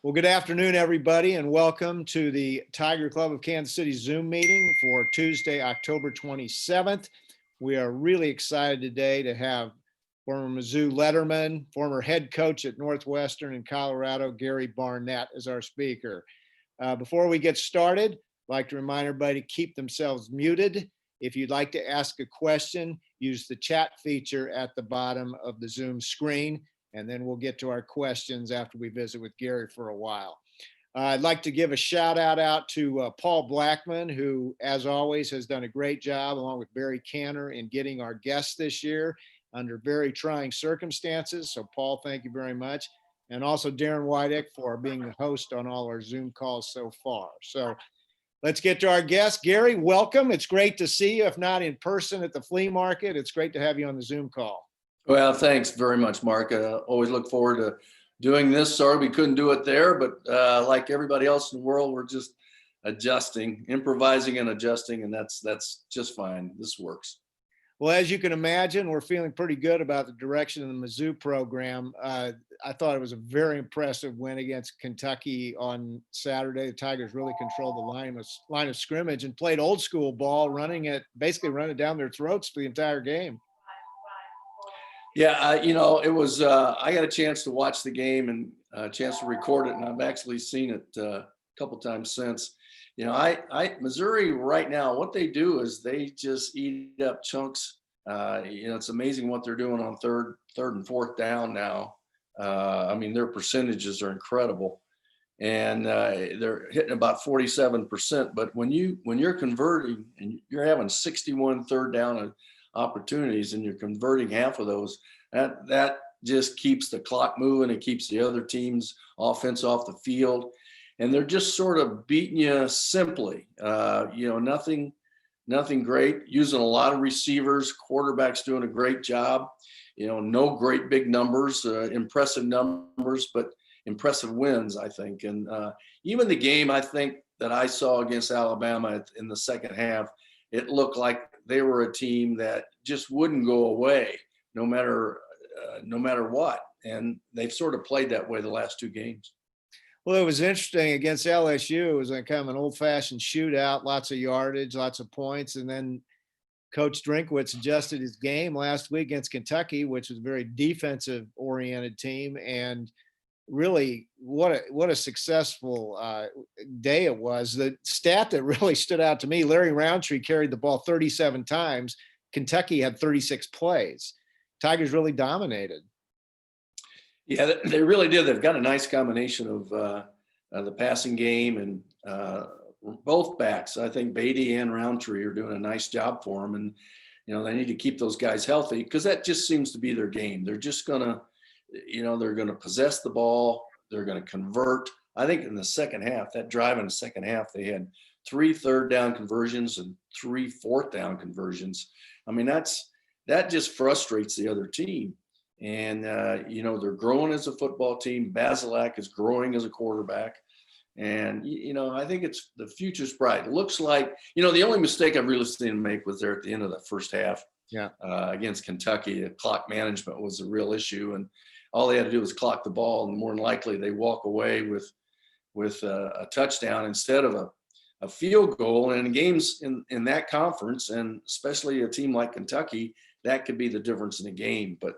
Well, good afternoon, everybody, and welcome to the Tiger Club of Kansas City Zoom meeting for Tuesday, October 27th. We are really excited today to have former Mizzou letterman, former head coach at Northwestern in Colorado, Gary Barnett, as our speaker. Before we get started, I'd like to remind everybody to keep themselves muted. If you'd like to ask a question, use the chat feature at the bottom of the Zoom screen, and then we'll get to our questions after we visit with Gary for a while. I'd like to give a shout out to Paul Blackman, who, as always, has done a great job, along with Barry Canner, in getting our guests this year under very trying circumstances. So, Paul, thank you very much. And also Darren Wydick for being the host on all our Zoom calls so far. So let's get to our guest. Gary, welcome. It's great to see you, if not in person at the flea market. It's great to have you on the Zoom call. Well, thanks very much, Mark. Always look forward to doing this. Sorry we couldn't do it there, but like everybody else in the world, we're just adjusting, improvising and adjusting, and that's just fine. This works. Well, as you can imagine, we're feeling pretty good about the direction of the Mizzou program. I thought it was a very impressive win against Kentucky on Saturday. The Tigers really controlled the line of scrimmage and played old school ball, basically running down their throats for the entire game. Yeah, it was, I got a chance to watch the game and a chance to record it, and I've actually seen it a couple times since. Missouri right now, what they do is they just eat up chunks. It's amazing what they're doing on third and fourth down now. Their percentages are incredible, and they're hitting about 47%. But when you're converting and you're having 61 third down opportunities and you're converting half of those, that just keeps the clock moving. It keeps the other team's offense off the field, and they're just sort of beating you simply. Nothing great, using a lot of receivers. Quarterback's doing a great job. No great big numbers, impressive numbers, but impressive wins, I think. And even the game, I think, that I saw against Alabama in the second half, it looked like they were a team that just wouldn't go away no matter what. And they've sort of played that way the last two games. Well, it was interesting against LSU. It was kind of an old-fashioned shootout, lots of yardage, lots of points. And then Coach Drinkwitz adjusted his game last week against Kentucky, which was a very defensive-oriented team. And really, what a successful day it was. The stat that really stood out to me, Larry Roundtree carried the ball 37 times. Kentucky had 36 plays. Tigers really dominated. Yeah, they really did. They've got a nice combination of the passing game and both backs. I think Beatty and Roundtree are doing a nice job for them. And, they need to keep those guys healthy because that just seems to be their game. They're just going to, they're going to possess the ball. They're going to convert. I think in the second half, that drive in the second half, they had 3 third down conversions and 3 fourth down conversions. That just frustrates the other team. And, they're growing as a football team. Basilak is growing as a quarterback. And, I think the future's bright. It looks like, the only mistake I've really seen them make was there at the end of the first half. Yeah. Against Kentucky. Clock management was a real issue. And all they had to do was clock the ball. And more than likely, they walk away with a touchdown instead of a field goal. And in games in that conference, and especially a team like Kentucky, that could be the difference in the game. But,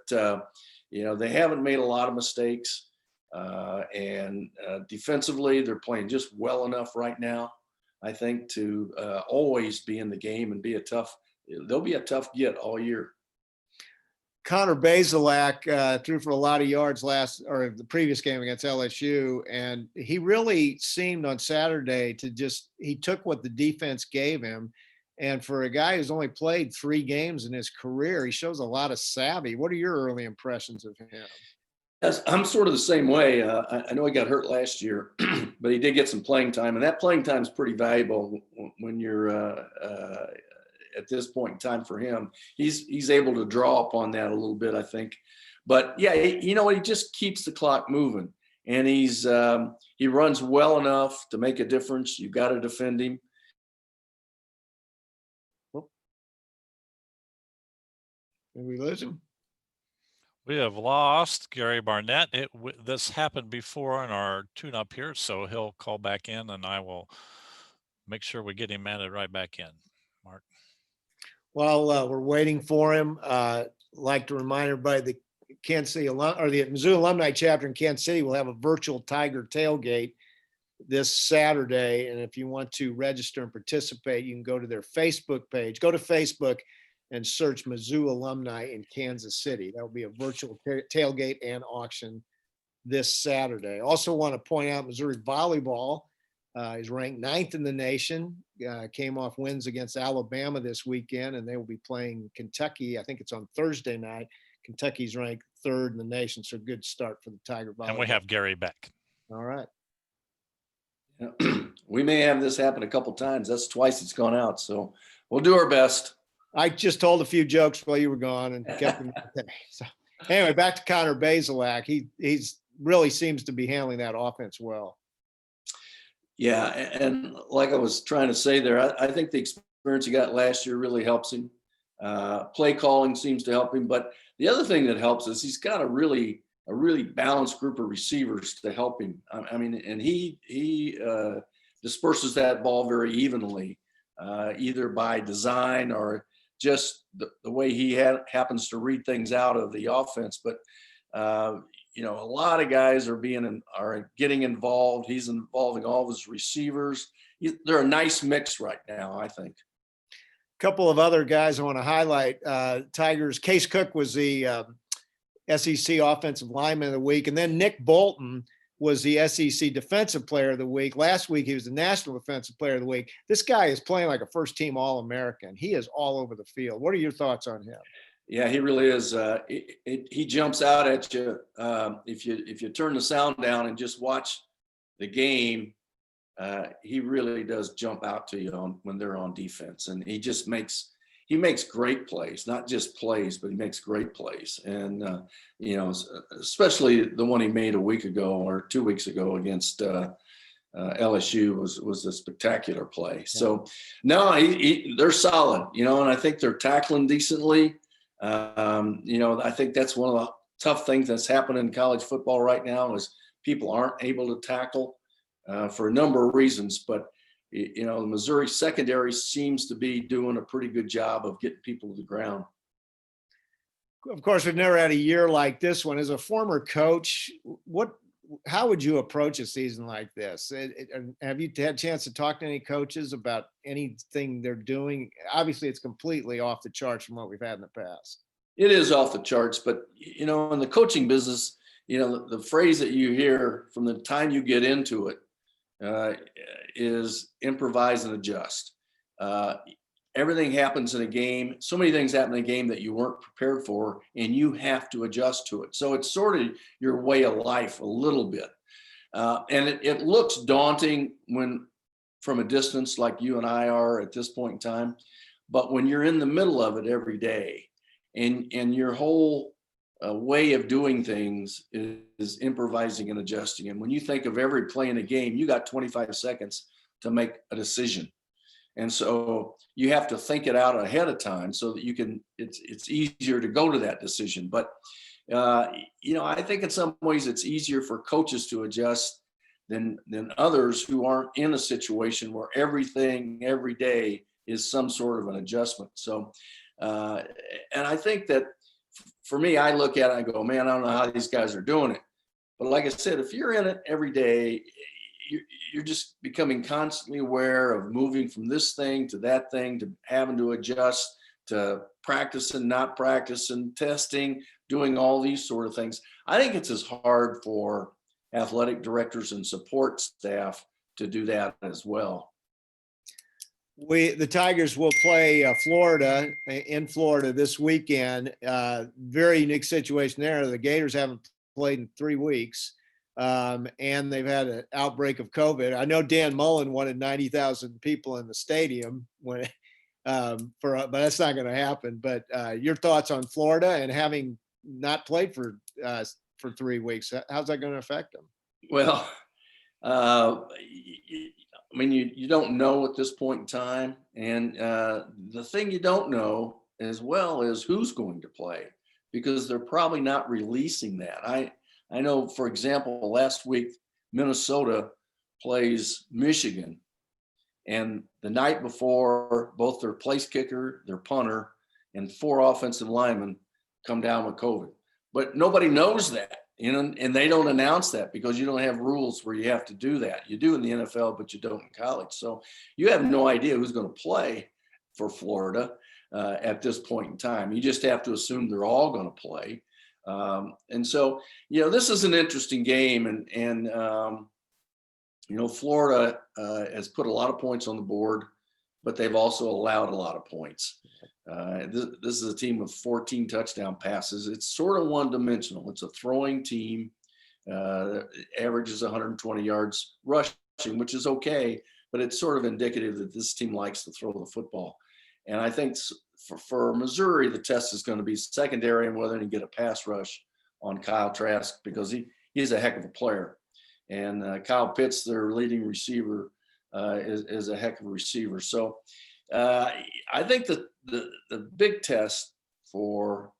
they haven't made a lot of mistakes. And defensively, they're playing just well enough right now, I think, to always be in the game and they'll be a tough get all year. Connor Bazelak threw for a lot of yards the previous game against LSU. And he really seemed on Saturday he took what the defense gave him. And for a guy who's only played 3 games in his career, he shows a lot of savvy. What are your early impressions of him? Yes, I'm sort of the same way. I know he got hurt last year, but he did get some playing time. And that playing time is pretty valuable when you're at this point in time for him. He's able to draw upon that a little bit, I think. But, yeah, he just keeps the clock moving. And he runs well enough to make a difference. You've got to defend him. Did we lose him? We have lost Gary Barnett. This happened before in our tune-up here, so he'll call back in, and I will make sure we get him added right back in. Mark. Well, we're waiting for him. Like to remind everybody, the Kansas City or the Mizzou Alumni Chapter in Kansas City will have a virtual Tiger tailgate this Saturday. And if you want to register and participate, you can go to their Facebook page. Go to Facebook and search Mizzou Alumni in Kansas City. That will be a virtual tailgate and auction this Saturday. Also want to point out Missouri volleyball is ranked 9th in the nation, came off wins against Alabama this weekend, and they will be playing Kentucky. I think it's on Thursday night. Kentucky's ranked 3rd in the nation, so good start for the Tiger volleyball. And we have Gary back. All right. We may have this happen a couple times. That's twice it's gone out, so we'll do our best. I just told a few jokes while you were gone and kept them okay. So anyway, back to Connor Bazelak. He's really seems to be handling that offense well. Yeah, and like I was trying to say there, I think the experience he got last year really helps him. Play calling seems to help him, but the other thing that helps is he's got a really balanced group of receivers to help him. I mean, and he disperses that ball very evenly, either by design or just the way he happens to read things out of the offense. But a lot of guys are getting involved. He's involving all of his receivers. They're a nice mix right now, I think. A couple of other guys I want to highlight. Tigers, Case Cook was the SEC Offensive Lineman of the Week. And then Nick Bolton was the SEC Defensive Player of the Week. Last week, he was the National Defensive Player of the Week. This guy is playing like a first-team All-American. He is all over the field. What are your thoughts on him? Yeah, he really is. He jumps out at you. If you turn the sound down and just watch the game, he really does jump out to you when they're on defense. And he makes great plays, not just plays, but he makes great plays. And, especially the one he made a week ago or 2 weeks ago against LSU was a spectacular play. Yeah. So, no, they're solid, and I think they're tackling decently. I think that's one of the tough things that's happening in college football right now is people aren't able to tackle for a number of reasons, but the Missouri secondary seems to be doing a pretty good job of getting people to the ground. Of course, we've never had a year like this one. As a former coach, how would you approach a season like this? Have you had a chance to talk to any coaches about anything they're doing? Obviously, it's completely off the charts from what we've had in the past. It is off the charts, but, in the coaching business, the phrase that you hear from the time you get into it is improvise and adjust. Everything happens in a game. So many things happen in a game that you weren't prepared for, and you have to adjust to it. So it's sort of your way of life a little bit. And it looks daunting from a distance like you and I are at this point in time. But when you're in the middle of it every day and your whole way of doing things is improvising and adjusting. And when you think of every play in a game, you got 25 seconds to make a decision. And so you have to think it out ahead of time so that it's easier to go to that decision. But, I think in some ways it's easier for coaches to adjust than others who aren't in a situation where everything every day is some sort of an adjustment. So, and I think that for me, I look at it, I go, man, I don't know how these guys are doing it. But like I said, if you're in it every day, you're just becoming constantly aware of moving from this thing to that thing, to having to adjust, to practice and not practice and testing, doing all these sort of things. I think it's as hard for athletic directors and support staff to do that as well. The Tigers will play in Florida this weekend. Very unique situation there. The Gators haven't played in 3 weeks. And they've had an outbreak of COVID. I know Dan Mullen wanted 90,000 people in the stadium but that's not going to happen. But your thoughts on Florida and having not played for 3 weeks, how's that going to affect them? Well, you don't know at this point in time. And the thing you don't know as well is who's going to play. because they're probably not releasing that. I know, for example, last week, Minnesota plays Michigan. And the night before, both their place kicker, their punter, and 4 offensive linemen come down with COVID. But nobody knows that, and they don't announce that because you don't have rules where you have to do that. You do in the NFL, but you don't in college. So you have no idea who's going to play for Florida at this point in time. You just have to assume they're all going to play. And so, this is an interesting game. And Florida has put a lot of points on the board, but they've also allowed a lot of points. This is a team with 14 touchdown passes. It's sort of one-dimensional. It's a throwing team. Averages 120 yards rushing, which is okay, but it's sort of indicative that this team likes to throw the football. And I think for Missouri, the test is going to be secondary and whether he can get a pass rush on Kyle Trask, because he's a heck of a player. And Kyle Pitts, their leading receiver, is a heck of a receiver. So I think that the big test for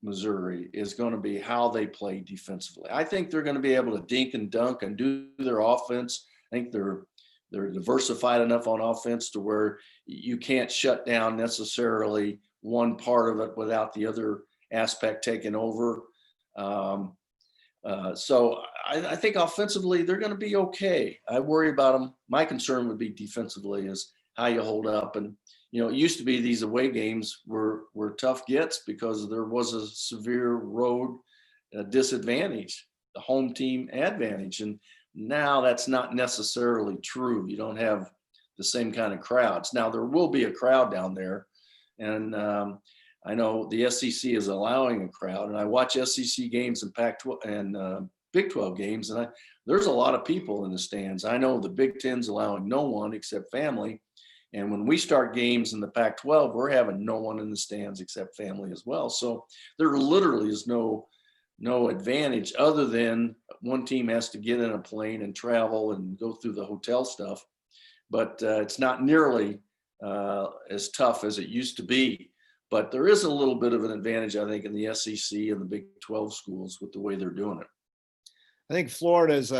Missouri is going to be how they play defensively. I think they're going to be able to dink and dunk and do their offense. I think they're diversified enough on offense to where you can't shut down necessarily one part of it without the other aspect taking over. So I think offensively they're going to be okay. I worry about them. My concern would be defensively is how you hold up. And, it used to be these away games were tough gets because there was a severe road disadvantage, the home team advantage. And now that's not necessarily true. You don't have the same kind of crowds. Now there will be a crowd down there. And I know the SEC is allowing a crowd, and I watch SEC games and Pac-12 and Big 12 games, and there's a lot of people in the stands. I know the Big Ten's allowing no one except family. And when we start games in the Pac-12, we're having no one in the stands except family as well. So there literally is no advantage other than one team has to get in a plane and travel and go through the hotel stuff. But it's not nearly as tough as it used to be. But there is a little bit of an advantage, I think, in the SEC and the Big 12 schools with the way they're doing it. I think Florida is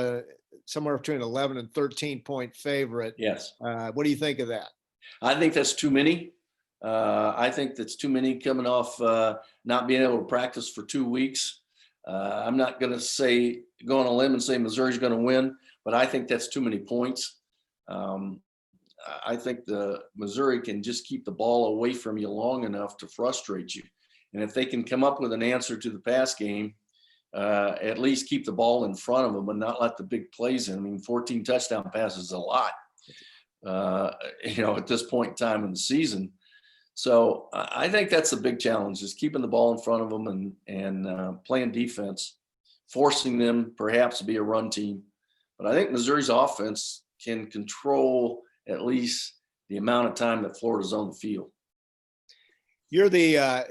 somewhere between 11 and 13-point favorite. Yes. What do you think of that? I think that's too many. I think that's too many coming off not being able to practice for 2 weeks. I'm not going to go on a limb and say Missouri's going to win, but I think that's too many points. I think the Missouri can just keep the ball away from you long enough to frustrate you. And if they can come up with an answer to the pass game, at least keep the ball in front of them and not let the big plays in. I mean, 14 touchdown passes is a lot, at this point in time in the season. So I think that's a big challenge, is keeping the ball in front of them and playing defense, forcing them perhaps to be a run team. But I think Missouri's offense can control at least the amount of time that Florida's on the field. You're the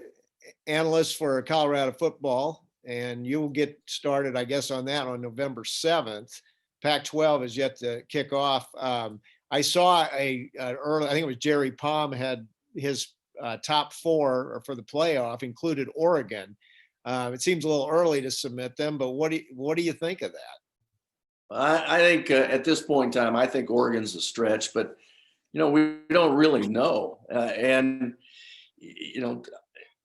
analyst for Colorado football, and you'll get started, I guess, on that on November 7th. Pac-12 is yet to kick off. I saw early, I think it was Jerry Palm had his top 4 for the playoff included Oregon. It seems a little early to submit them, but what do you think of that? I think at this point in time, I think Oregon's a stretch, but, we don't really know.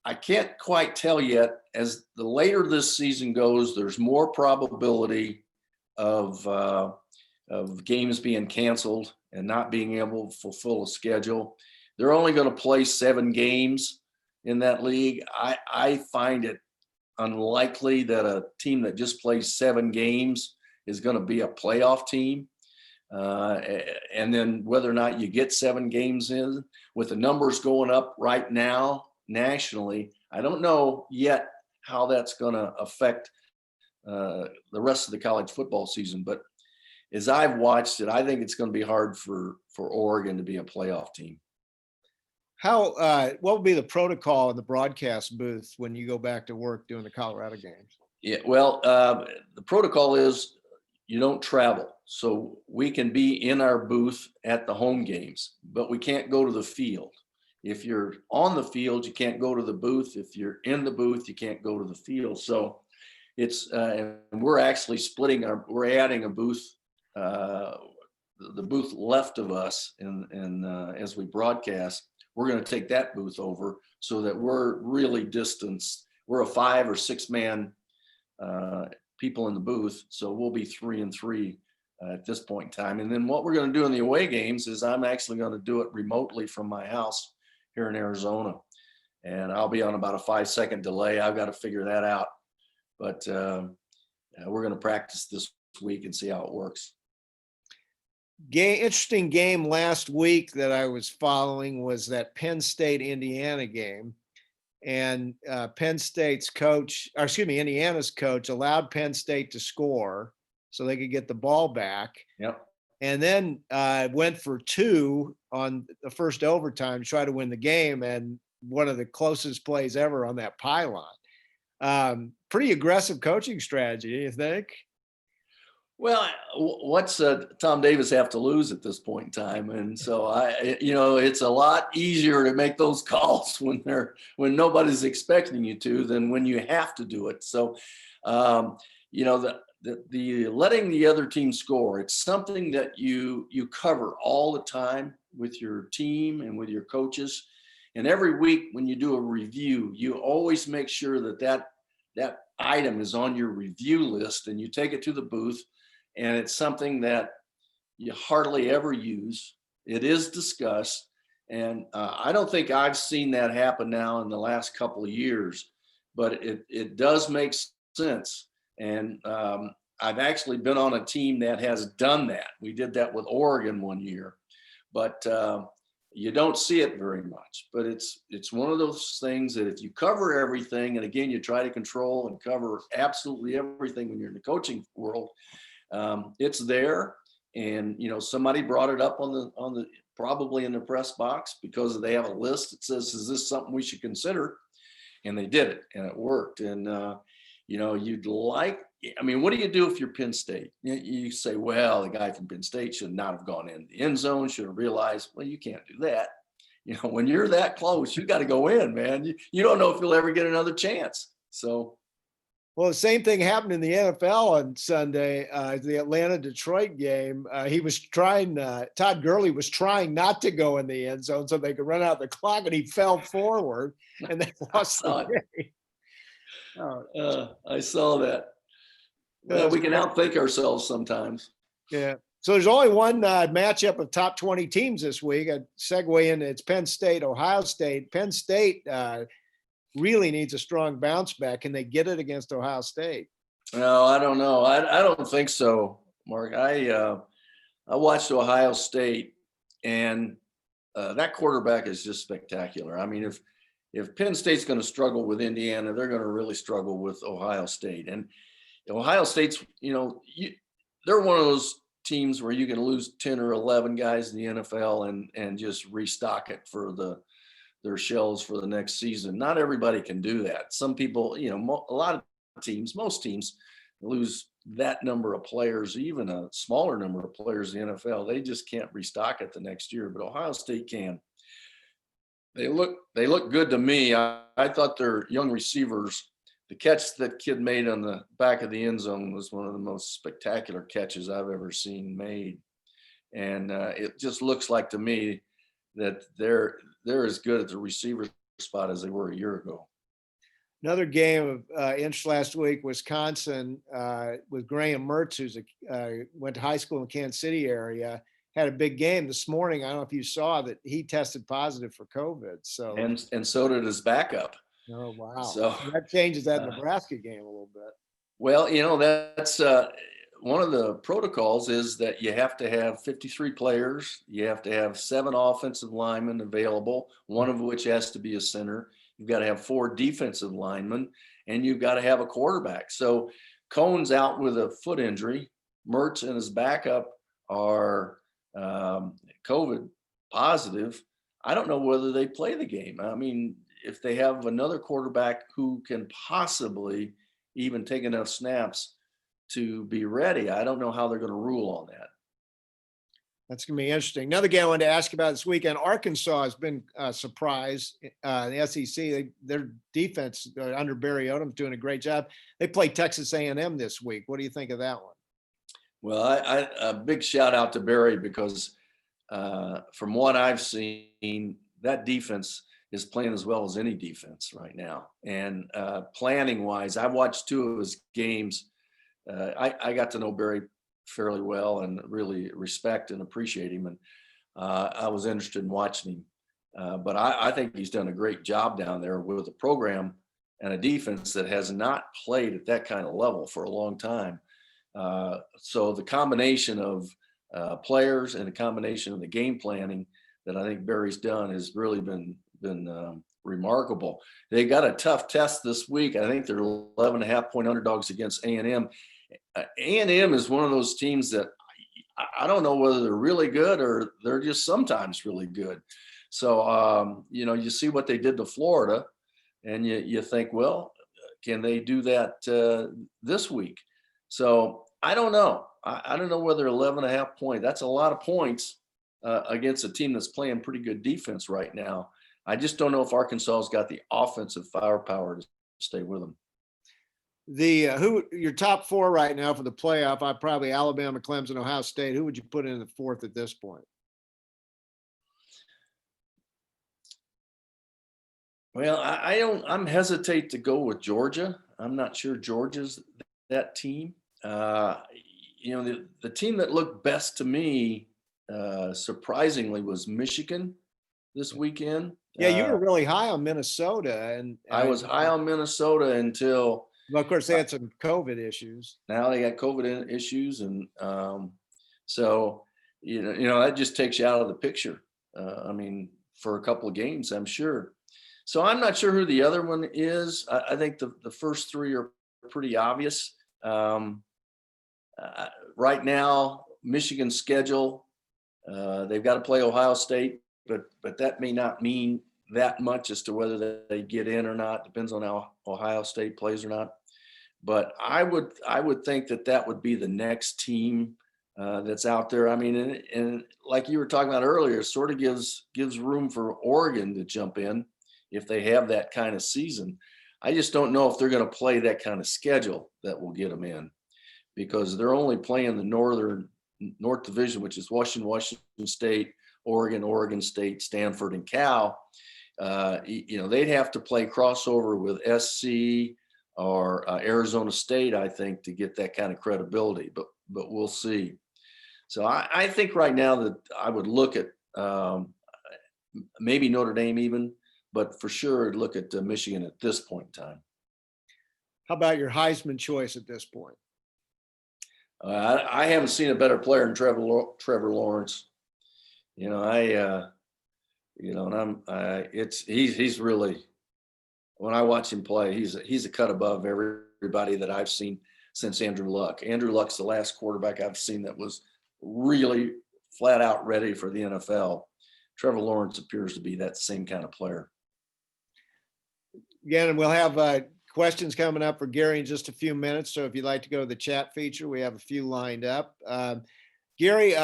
I can't quite tell yet. As the later this season goes, there's more probability of games being canceled and not being able to fulfill a schedule. They're only going to play 7 games in that league. I find it unlikely that a team that just plays 7 games is going to be a playoff team. And then whether or not you get 7 games in, with the numbers going up right now nationally, I don't know yet how that's going to affect the rest of the college football season. But as I've watched it, I think it's going to be hard for Oregon to be a playoff team. What will be the protocol in the broadcast booth when you go back to work doing the Colorado games? Yeah, well, the protocol is you don't travel. So we can be in our booth at the home games, but we can't go to the field. if you're on the field, you can't go to the booth. If you're in the booth, you can't go to the field. So it's, and we're actually we're adding a booth, the booth left of us, and as we broadcast, we're going to take that booth over so that we're really distanced. We're a 5 or 6 man people in the booth, so we'll be 3 and 3 at this point in time. And then what we're going to do in the away games is I'm actually going to do it remotely from my house here in Arizona, and I'll be on about a 5-second delay. I've got to figure that out, but we're going to practice this week and see how it works. Interesting game last week that I was following was that Penn State Indiana game, and Indiana's coach allowed Penn State to score so they could get the ball back. Yep. And then went for 2 on the first overtime to try to win the game, and one of the closest plays ever on that pylon. Pretty aggressive coaching strategy, you think? Well, what's Tom Davis have to lose at this point in time? And so it's a lot easier to make those calls when nobody's expecting you to than when you have to do it. So, the letting the other team score, it's something that you cover all the time with your team and with your coaches. And every week when you do a review, you always make sure that item is on your review list, and you take it to the booth. And it's something that you hardly ever use. It is discussed. And I don't think I've seen that happen now in the last couple of years, but it does make sense. And I've actually been on a team that has done that. We did that with Oregon one year, but you don't see it very much. But it's one of those things that if you cover everything, and again, you try to control and cover absolutely everything when you're in the coaching world, it's there. And somebody brought it up on the probably in the press box because they have a list that says, is this something we should consider? And they did it, and it worked. And what do you do if you're Penn State? You say, well, the guy from Penn State should not have gone in the end zone, should have realized, well, you can't do that. When you're that close, you got to go in, man. You don't know if you'll ever get another chance. So. Well, the same thing happened in the NFL on Sunday, the Atlanta-Detroit game. Todd Gurley was trying not to go in the end zone so they could run out the clock, and he fell forward, and they lost the game. I saw that. Well, we can outthink ourselves sometimes. Yeah. So there's only one matchup of top 20 teams this week. A segue into it's Penn State, Ohio State. Penn State really needs a strong bounce back. Can they get it against Ohio State? No, I don't know. I don't think so, Mark. I watched Ohio State, and that quarterback is just spectacular. I mean, if Penn State's going to struggle with Indiana, they're going to really struggle with Ohio State. And Ohio State's, they're one of those teams where you can lose 10 or 11 guys in the NFL and just restock it for their shells for the next season. Not everybody can do that. Some people, a lot of teams, most teams lose that number of players, even a smaller number of players in the NFL. They just can't restock it the next year, but Ohio State can. They look good to me. I thought their young receivers, the catch that kid made on the back of the end zone was one of the most spectacular catches I've ever seen made. And it just looks like to me that they're as good at the receiver spot as they were a year ago. Another game of interest last week, Wisconsin with Graham Mertz, who's went to high school in the Kansas City area, had a big game this morning. I don't know if you saw that he tested positive for COVID. So and so did his backup. Oh, wow. So that changes that Nebraska game a little bit. Well, that's one of the protocols is that you have to have 53 players. You have to have 7 offensive linemen available, one of which has to be a center. You've got to have 4 defensive linemen, and you've got to have a quarterback. So Cohn's out with a foot injury. Mertz and his backup are COVID positive. I don't know whether they play the game. I mean, if they have another quarterback who can possibly even take enough snaps to be ready, I don't know how they're going to rule on that. That's going to be interesting. Another game I wanted to ask you about this weekend, Arkansas has been a surprise. The SEC, their defense under Barry Odom is doing a great job. They play Texas A&M this week. What do you think of that one? Well, a big shout out to Barry because from what I've seen, that defense is playing as well as any defense right now. And planning wise, I watched 2 of his games. I got to know Barry fairly well and really respect and appreciate him. And I was interested in watching him. But I think he's done a great job down there with a program and a defense that has not played at that kind of level for a long time. So the combination of players and the combination of the game planning that I think Barry's done has really been remarkable. They got a tough test this week. I think they're 11.5-point underdogs against A&M. A&M is one of those teams that I don't know whether they're really good or they're just sometimes really good. So, you see what they did to Florida and you think, well, can they do that this week? So I don't know. I don't know whether 11.5 that's a lot of points against a team that's playing pretty good defense right now. I just don't know if Arkansas's got the offensive firepower to stay with them. Your top 4 right now for the playoff? I probably Alabama, Clemson, Ohio State. Who would you put in the 4th at this point? Well, I'm hesitate to go with Georgia. I'm not sure Georgia's that team. The team that looked best to me, surprisingly, was Michigan this weekend. Yeah, you were really high on Minnesota, and I was high on Minnesota until. Well, of course, they had some COVID issues. Now they got COVID issues, and so that just takes you out of the picture. For a couple of games, I'm sure. So I'm not sure who the other one is. I think the first 3 are pretty obvious. Right now, Michigan's schedule, they've got to play Ohio State, but that may not mean that much as to whether they get in or not. Depends on how Ohio State plays or not. But I would think that would be the next team that's out there. And like you were talking about earlier, it sort of gives room for Oregon to jump in if they have that kind of season. I just don't know if they're going to play that kind of schedule that will get them in, because they're only playing the North Division, which is Washington State, Oregon State, Stanford, and Cal. They'd have to play crossover with SC or Arizona State, I think, to get that kind of credibility. But we'll see. So I think right now that I would look at maybe Notre Dame even, but for sure look at Michigan at this point in time. How about your Heisman choice at this point? I haven't seen a better player than Trevor Lawrence. He's really, when I watch him play, he's a cut above everybody that I've seen since Andrew Luck. Andrew Luck's the last quarterback I've seen that was really flat out ready for the NFL. Trevor Lawrence appears to be that same kind of player. Again, and we'll have questions coming up for Gary in just a few minutes. So if you'd like to go to the chat feature, we have a few lined up. Gary,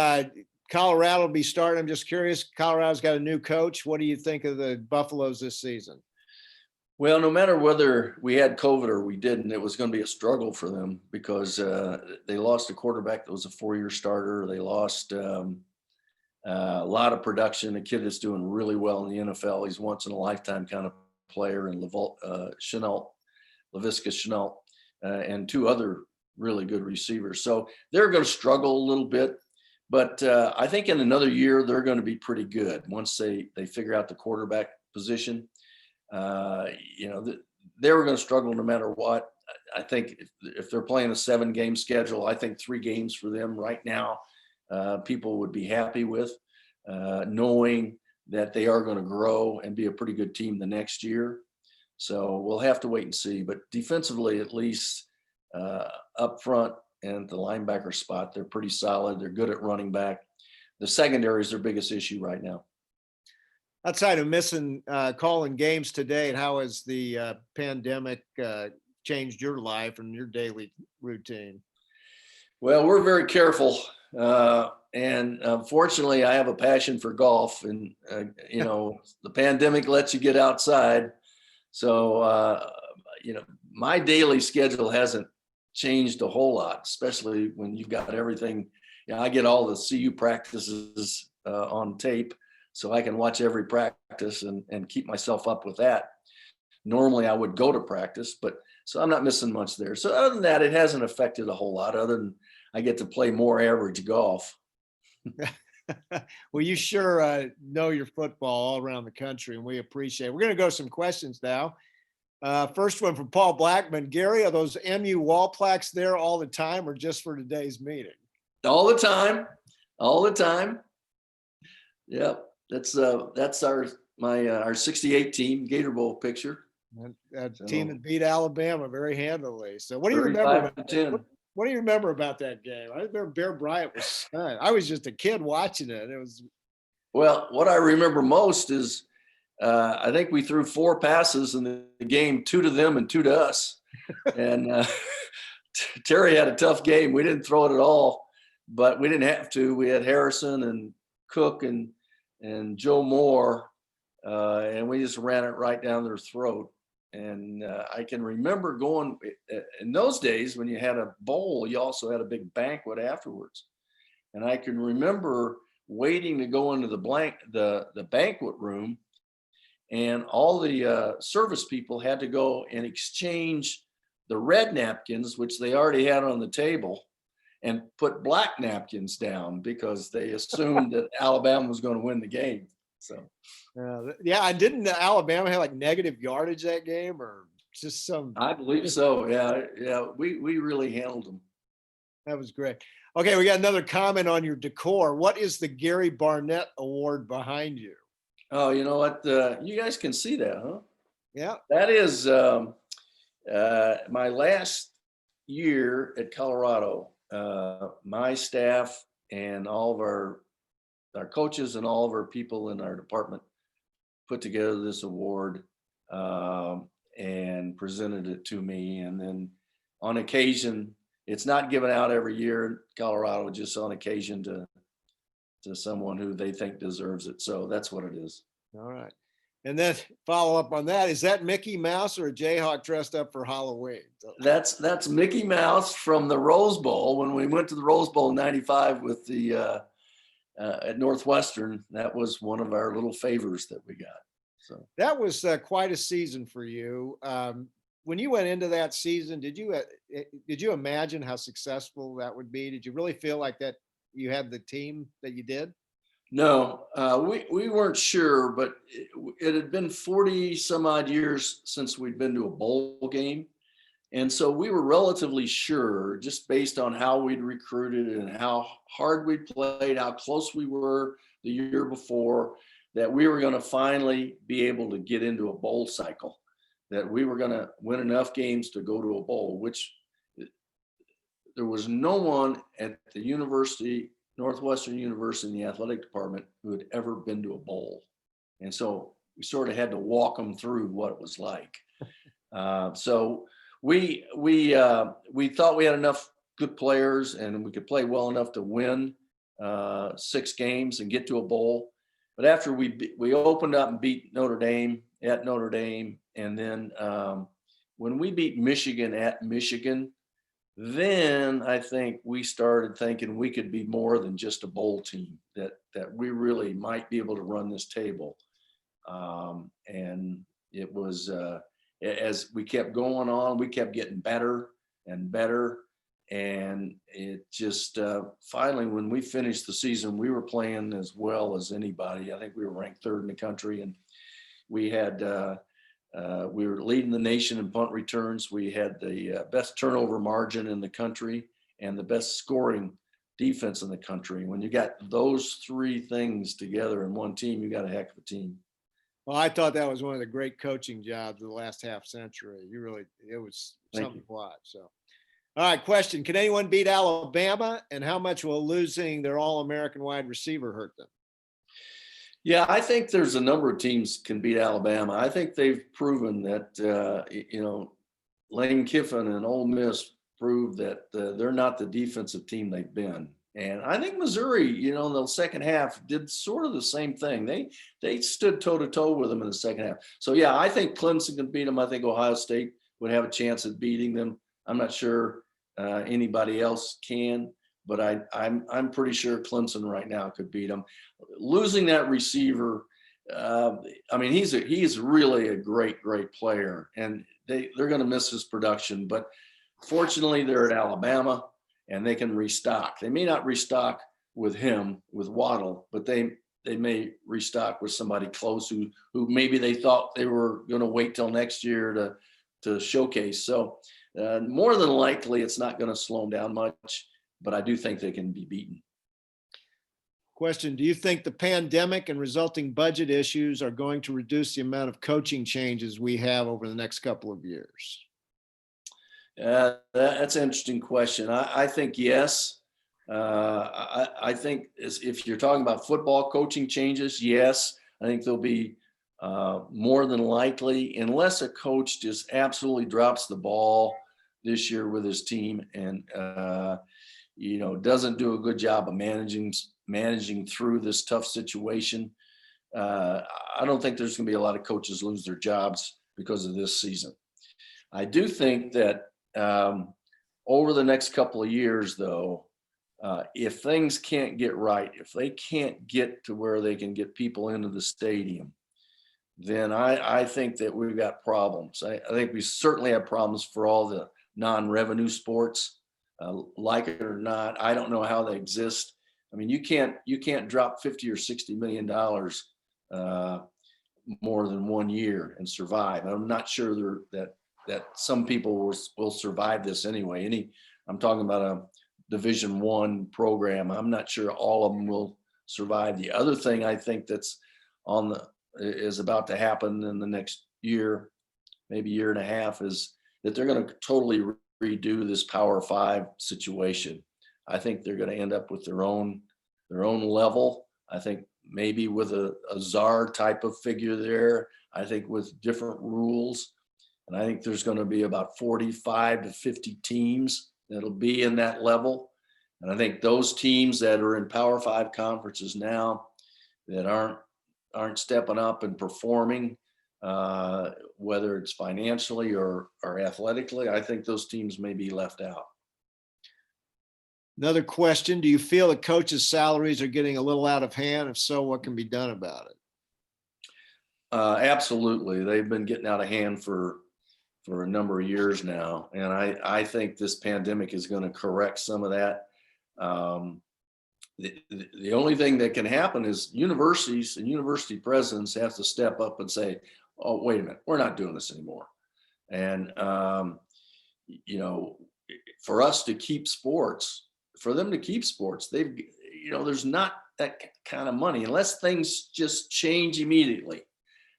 Colorado will be starting. I'm just curious. Colorado's got a new coach. What do you think of the Buffaloes this season? Well, no matter whether we had COVID or we didn't, it was going to be a struggle for them because they lost a quarterback that was a 4-year starter. They lost a lot of production. A kid that's doing really well in the NFL. He's once in a lifetime kind of player, and Laviska Shenault, and 2 other really good receivers. So they're going to struggle a little bit, but I think in another year they're going to be pretty good once they figure out the quarterback position. They were going to struggle no matter what. I think if they're playing a 7-game schedule, I think 3 games for them right now, people would be happy with, knowing that they are going to grow and be a pretty good team the next year. So we'll have to wait and see. But defensively, at least up front and the linebacker spot, they're pretty solid. They're good at running back. The secondary is their biggest issue right now. Outside of missing calling games today, and how has the pandemic changed your life and your daily routine? Well, we're very careful. And fortunately, I have a passion for golf, and the pandemic lets you get outside. So my daily schedule hasn't changed a whole lot, especially when you've got everything. I get all the CU practices on tape, so I can watch every practice and keep myself up with that. Normally, I would go to practice, so I'm not missing much there. So other than that, it hasn't affected a whole lot, other than I get to play more average golf. Well, you sure know your football all around the country, and we appreciate it. We're going to go some questions now. First one from Paul Blackman. Gary, are those MU wall plaques there all the time or just for today's meeting? All the time. Yep. That's our 68 team Gator Bowl picture. That team that beat Alabama very handily. So what do you remember? What do you remember about that game? I remember Bear Bryant was stunned. I was just a kid watching it. Well, what I remember most is I think we threw 4 passes in the game, 2 to them and 2 to us. And Terry had a tough game. We didn't throw it at all, but we didn't have to. We had Harrison and Cook and Joe Moore, and we just ran it right down their throat. And I can remember going in those days when you had a bowl, you also had a big banquet afterwards. And I can remember waiting to go into the banquet room, and all the service people had to go and exchange the red napkins, which they already had on the table, and put black napkins down because they assumed that Alabama was going to win the game. So, I didn't Alabama have like negative yardage that game, or just some? I believe so. Yeah. We really handled them. That was great. Okay, we got another comment on your decor. What is the Gary Barnett Award behind you? Oh, you know what? You guys can see that, huh? Yeah. That is my last year at Colorado. My staff and all of our coaches and all of our people in our department put together this award and presented it to me. And then on occasion, it's not given out every year in Colorado, just on occasion to someone who they think deserves it. So that's what it is. All right. And then follow up on that. Is that Mickey Mouse or a Jayhawk dressed up for Halloween? That's Mickey Mouse from the Rose Bowl. When we went to the Rose Bowl in '95 with the at Northwestern, that was one of our little favors that we got. So that was quite a season for you. When you went into that season, did you imagine how successful that would be? Did you really feel like that you had the team that you did? No, we weren't sure, but it had been 40 some odd years since we'd been to a bowl game. And so we were relatively sure, just based on how we'd recruited and how hard we played, how close we were the year before, that we were going to finally be able to get into a bowl cycle, that we were going to win enough games to go to a bowl, which there was no one at the university, Northwestern University, in the athletic department, who had ever been to a bowl. And so we sort of had to walk them through what it was like. So we thought we had enough good players and we could play well enough to win 6 games and get to a bowl. But after we opened up and beat Notre Dame at Notre Dame, and then when we beat Michigan at Michigan, then I think we started thinking we could be more than just a bowl team, that we really might be able to run this table. And it was, as we kept going on, we kept getting better and better. And it just finally, when we finished the season, we were playing as well as anybody. I think we were ranked 3rd in the country, and we had we were leading the nation in punt returns. We had the best turnover margin in the country and the best scoring defense in the country. When you got those 3 things together in one team, you got a heck of a team. Well, I thought that was one of the great coaching jobs of the last half century. It was something to watch. So, all right, question. Can anyone beat Alabama, and how much will losing their All-American wide receiver hurt them? Yeah, I think there's a number of teams can beat Alabama. I think they've proven that, Lane Kiffin and Ole Miss proved that they're not the defensive team they've been. And I think Missouri, in the second half did sort of the same thing. They stood toe to toe with them in the second half. So yeah, I think Clemson can beat them. I think Ohio State would have a chance at beating them. I'm not sure anybody else can, but I'm pretty sure Clemson right now could beat them. Losing that receiver, he's really a great player, and they're going to miss his production. But fortunately, they're at Alabama, and they can restock. They may not restock with him, with Waddle, but they may restock with somebody close who maybe they thought they were going to wait till next year to showcase. So more than likely, it's not going to slow them down much, but I do think they can be beaten. Question: do you think the pandemic and resulting budget issues are going to reduce the amount of coaching changes we have over the next couple of years? That's an interesting question. I think yes. I think if you're talking about football coaching changes, yes, I think there'll be more than likely, unless a coach just absolutely drops the ball this year with his team and doesn't do a good job of managing through this tough situation. I don't think there's going to be a lot of coaches lose their jobs because of this season. I do think that over the next couple of years, though, if things can't get right, if they can't get to where they can get people into the stadium, then I think that we've got problems. I think we certainly have problems for all the non-revenue sports, like it or not. I don't know how they exist. I mean, you can't drop $50 or $60 million more than 1 year and survive. I'm not sure that some people will survive this anyway. I'm talking about a Division I program. I'm not sure all of them will survive. The other thing I think that's is about to happen in the next year, maybe year and a half, is that they're going to totally redo this Power 5 situation. I think they're going to end up with their own level. I think maybe with a czar type of figure there. I think with different rules. And I think there's going to be about 45 to 50 teams that'll be in that level. And I think those teams that are in Power 5 conferences now that aren't stepping up and performing, whether it's financially or athletically, I think those teams may be left out. Another question: do you feel the coaches' salaries are getting a little out of hand? If so, what can be done about it? Absolutely. They've been getting out of hand for a number of years now. And I think this pandemic is going to correct some of that. The only thing that can happen is universities and university presidents have to step up and say, oh, wait a minute, we're not doing this anymore. And, for us to keep sports, for them to keep sports, there's not that kind of money unless things just change immediately.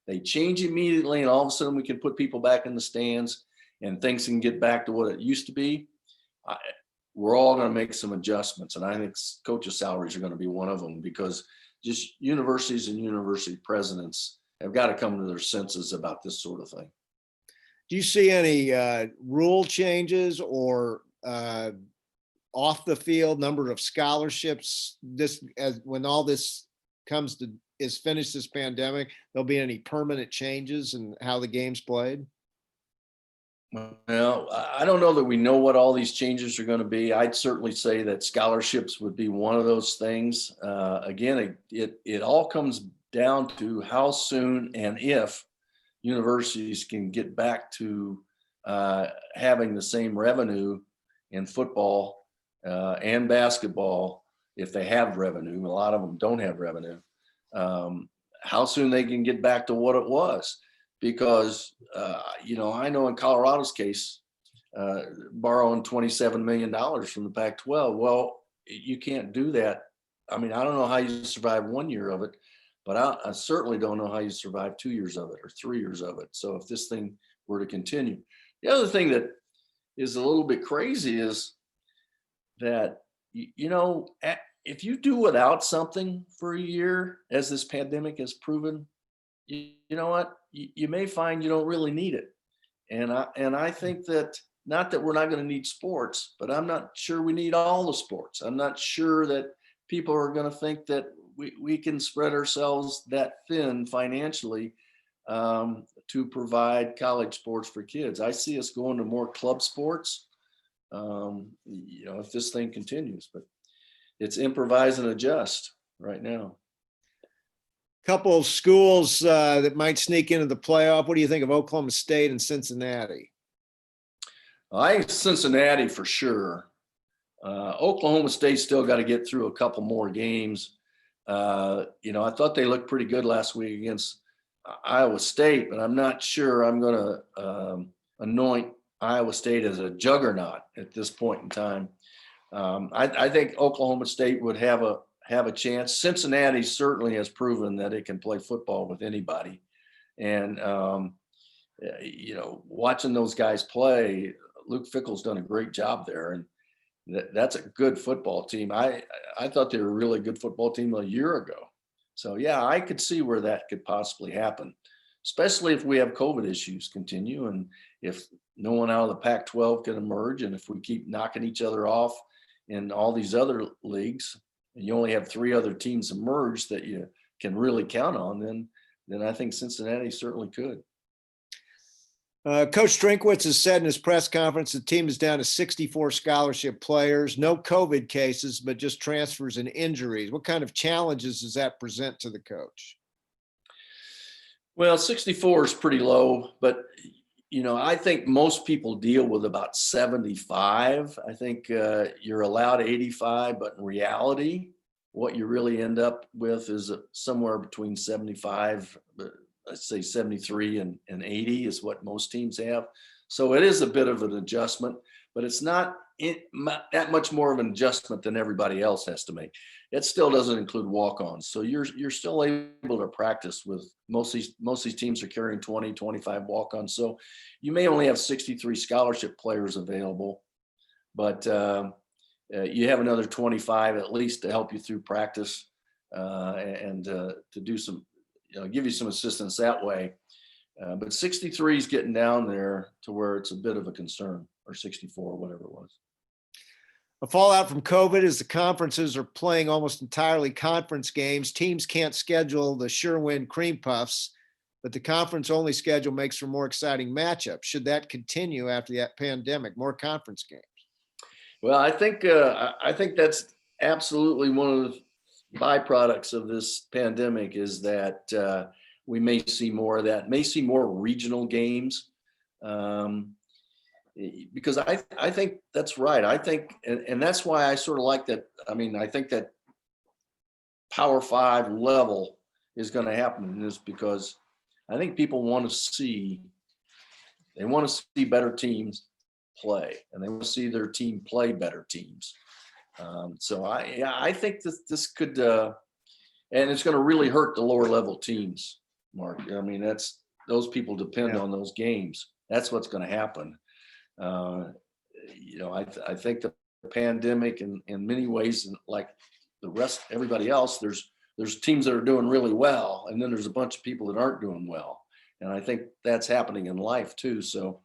They change immediately, and all of a sudden we can put people back in the stands and things can get back to what it used to be. We're all going to make some adjustments, and I think coaches' salaries are going to be one of them, because just universities and university presidents have got to come to their senses about this sort of thing. Do you see any rule changes or off the field number of scholarships when all this is finished, this pandemic, there'll be any permanent changes in how the game's played? Well, I don't know that we know what all these changes are going to be. I'd certainly say that scholarships would be one of those things. Again, it all comes down to how soon and if universities can get back to having the same revenue in football and basketball, if they have revenue. A lot of them don't have revenue. How soon they can get back to what it was. Because, I know in Colorado's case, borrowing $27 million from the Pac-12, well, you can't do that. I mean, I don't know how you survive 1 year of it, but I certainly don't know how you survive 2 years of it or 3 years of it. So if this thing were to continue. The other thing that is a little bit crazy is that, if you do without something for a year, as this pandemic has proven, you know what? You may find you don't really need it. And I think that not that we're not going to need sports, but I'm not sure we need all the sports. I'm not sure that people are going to think that we can spread ourselves that thin financially to provide college sports for kids. I see us going to more club sports, if this thing continues, but it's improvise and adjust right now. Couple of schools that might sneak into the playoff. What do you think of Oklahoma State and Cincinnati? I think Cincinnati for sure. Oklahoma State still got to get through a couple more games. I thought they looked pretty good last week against Iowa State, but I'm not sure I'm going to anoint Iowa State as a juggernaut at this point in time. I think Oklahoma State would have a chance. Cincinnati certainly has proven that it can play football with anybody. And, watching those guys play, Luke Fickell's done a great job there. And that's a good football team. I thought they were a really good football team a year ago. So, yeah, I could see where that could possibly happen, especially if we have COVID issues continue and if no one out of the Pac-12 can emerge, and if we keep knocking each other off in all these other leagues, and you only have 3 other teams emerge that you can really count on, then I think Cincinnati certainly could. Coach Drinkwitz has said in his press conference the team is down to 64 scholarship players, no COVID cases, but just transfers and injuries. What kind of challenges does that present to the coach? Well, 64 is pretty low, but I think most people deal with about 75. I think you're allowed 85, but in reality, what you really end up with is somewhere between 75, let's say 73 and 80 is what most teams have. So it is a bit of an adjustment, but it's not that much more of an adjustment than everybody else has to make. It still doesn't include walk-ons. So you're still able to practice with most of these teams are carrying 20, 25 walk-ons. So you may only have 63 scholarship players available, but you have another 25 at least to help you through practice and to do some, give you some assistance that way. But 63 is getting down there to where it's a bit of a concern, or 64, whatever it was. A fallout from COVID is the conferences are playing almost entirely conference games. Teams can't schedule the sure-win cream puffs, but the conference-only schedule makes for more exciting matchups. Should that continue after the pandemic, more conference games? Well, I think that's absolutely one of the byproducts of this pandemic is that we may see more of that, may see more regional games. Because I think that's right. I think, and that's why I sort of like that. I mean, I think that Power 5 level is going to happen in this because I think people want to see better teams play, and they want to see their team play better teams. So I think this could, and it's going to really hurt the lower level teams, Mark. I mean, those people depend on those games. That's what's going to happen. I think the pandemic in many ways, and like the rest, everybody else, there's teams that are doing really well, and then there's a bunch of people that aren't doing well. And I think that's happening in life too. So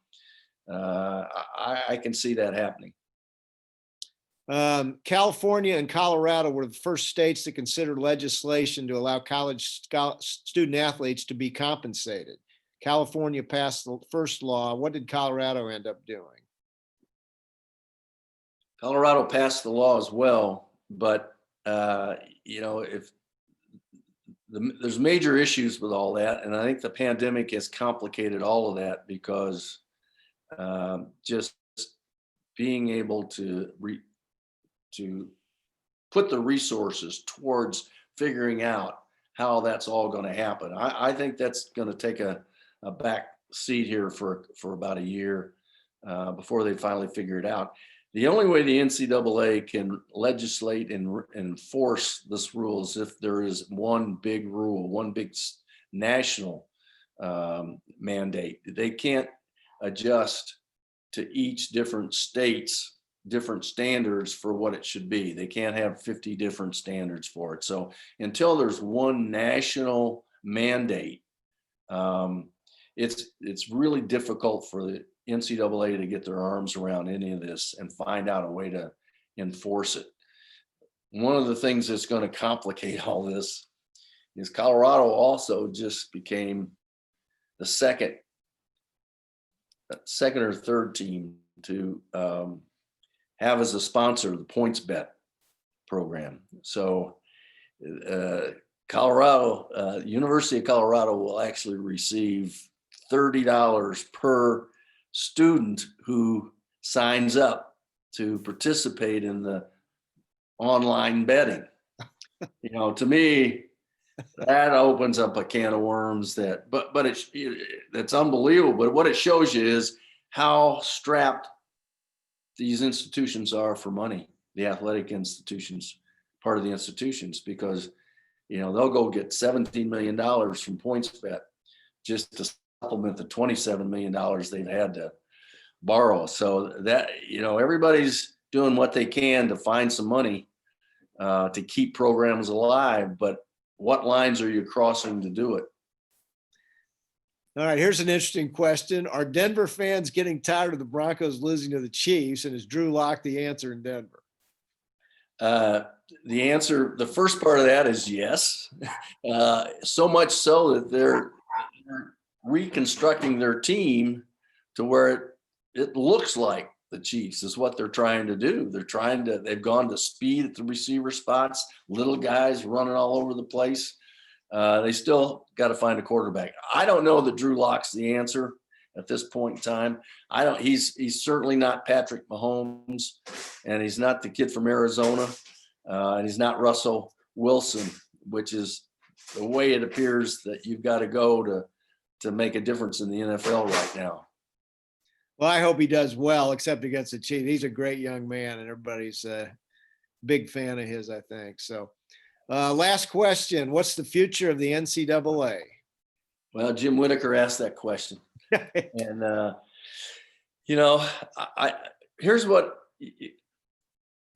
I can see that happening. California and Colorado were the first states to consider legislation to allow college student athletes to be compensated. California passed the first law. What did Colorado end up doing? Colorado passed the law as well, but if there's major issues with all that, and I think the pandemic has complicated all of that because just being able to put the resources towards figuring out how that's all going to happen. I think that's going to take a back seat here for about a year before they finally figure it out. The only way the NCAA can legislate and enforce this rule is if there is one big rule, one big national mandate. They can't adjust to each different state's different standards for what it should be. They can't have 50 different standards for it. So until there's one national mandate, it's really difficult for NCAA to get their arms around any of this and find out a way to enforce it. One of the things that's going to complicate all this is Colorado also just became the second or third team to have as a sponsor the PointsBet program. So Colorado, University of Colorado will actually receive $30 per student who signs up to participate in the online betting. You know, to me, that opens up a can of worms but that's unbelievable. But what it shows you is how strapped these institutions are for money, the athletic institutions, part of the institutions, because, you know, they'll go get $17 million from PointsBet just to supplement the $27 million they've had to borrow. So that, you know, everybody's doing what they can to find some money to keep programs alive, but what lines are you crossing to do it? All right, here's an interesting question. Are Denver fans getting tired of the Broncos losing to the Chiefs? And is Drew Lock the answer in Denver? The answer, the first part of that is yes. So much so that they're reconstructing their team to where it looks like the Chiefs is what they're trying to do. They've gone to speed at the receiver spots, little guys running all over the place. They still got to find a quarterback. I don't know that Drew Lock's the answer at this point in time. He's certainly not Patrick Mahomes, and he's not the kid from Arizona, and he's not Russell Wilson, which is the way it appears that you've got to go to make a difference in the NFL right now. Well, I hope he does well, except against the Chiefs. He's a great young man, and everybody's a big fan of his, I think. So last question. What's the future of the NCAA? Well, Jim Whitaker asked that question. And, you know, here's what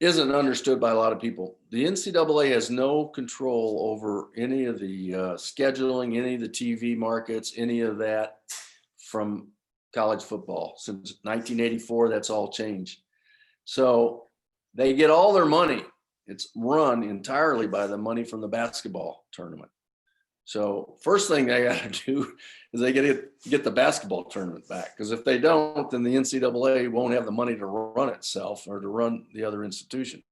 isn't understood by a lot of people. The NCAA has no control over any of the scheduling, any of the TV markets, any of that from college football. Since 1984, that's all changed. So they get all their money. It's run entirely by the money from the basketball tournament. So first thing they got to do is they get the basketball tournament back, because if they don't, then the NCAA won't have the money to run itself or to run the other institutions.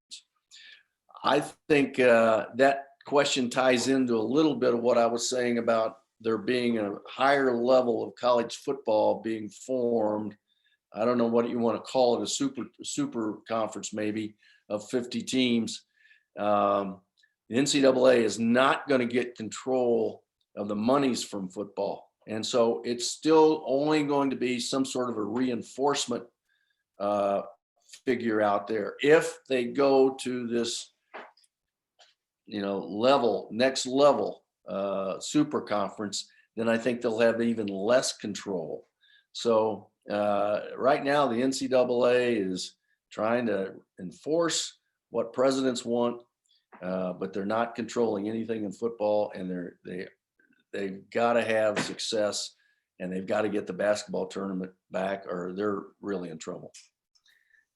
I think that question ties into a little bit of what I was saying about there being a higher level of college football being formed. I don't know what you want to call it, a super conference maybe of 50 teams. The NCAA is not going to get control of the monies from football. And so it's still only going to be some sort of a reinforcement figure out there. If they go to this, you know, next level super conference, then I think they'll have even less control. So right now the NCAA is trying to enforce what presidents want, but they're not controlling anything in football, and they've got to have success, and they've got to get the basketball tournament back, or they're really in trouble.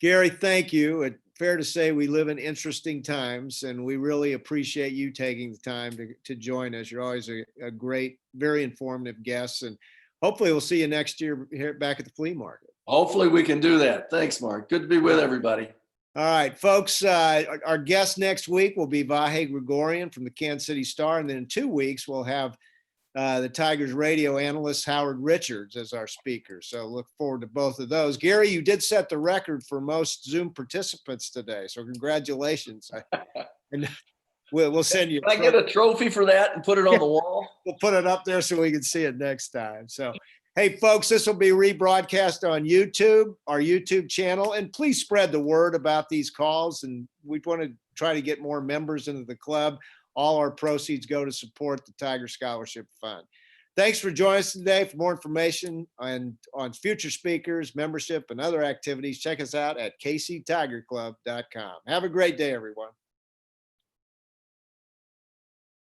Gary, thank you. It's fair to say we live in interesting times, and we really appreciate you taking the time to join us. You're always a great, very informative guest, and hopefully we'll see you next year here back at the flea market. Hopefully we can do that. Thanks, Mark. Good to be with everybody. All right, folks, our guest next week will be Vahe Gregorian from the Kansas City Star, and then in 2 weeks we'll have the Tigers radio analyst Howard Richards as our speaker. So look forward to both of those. Gary, you did set the record for most Zoom participants today, so congratulations. And we'll send you. Can I get a trophy for that and put it on the wall? We'll put it up there so we can see it next time. So, hey, folks, this will be rebroadcast on YouTube, our YouTube channel, and please spread the word about these calls. And we want to try to get more members into the club. All our proceeds go to support the Tiger Scholarship Fund. Thanks for joining us today. For more information on future speakers, membership, and other activities, check us out at kctigerclub.com. Have a great day, everyone.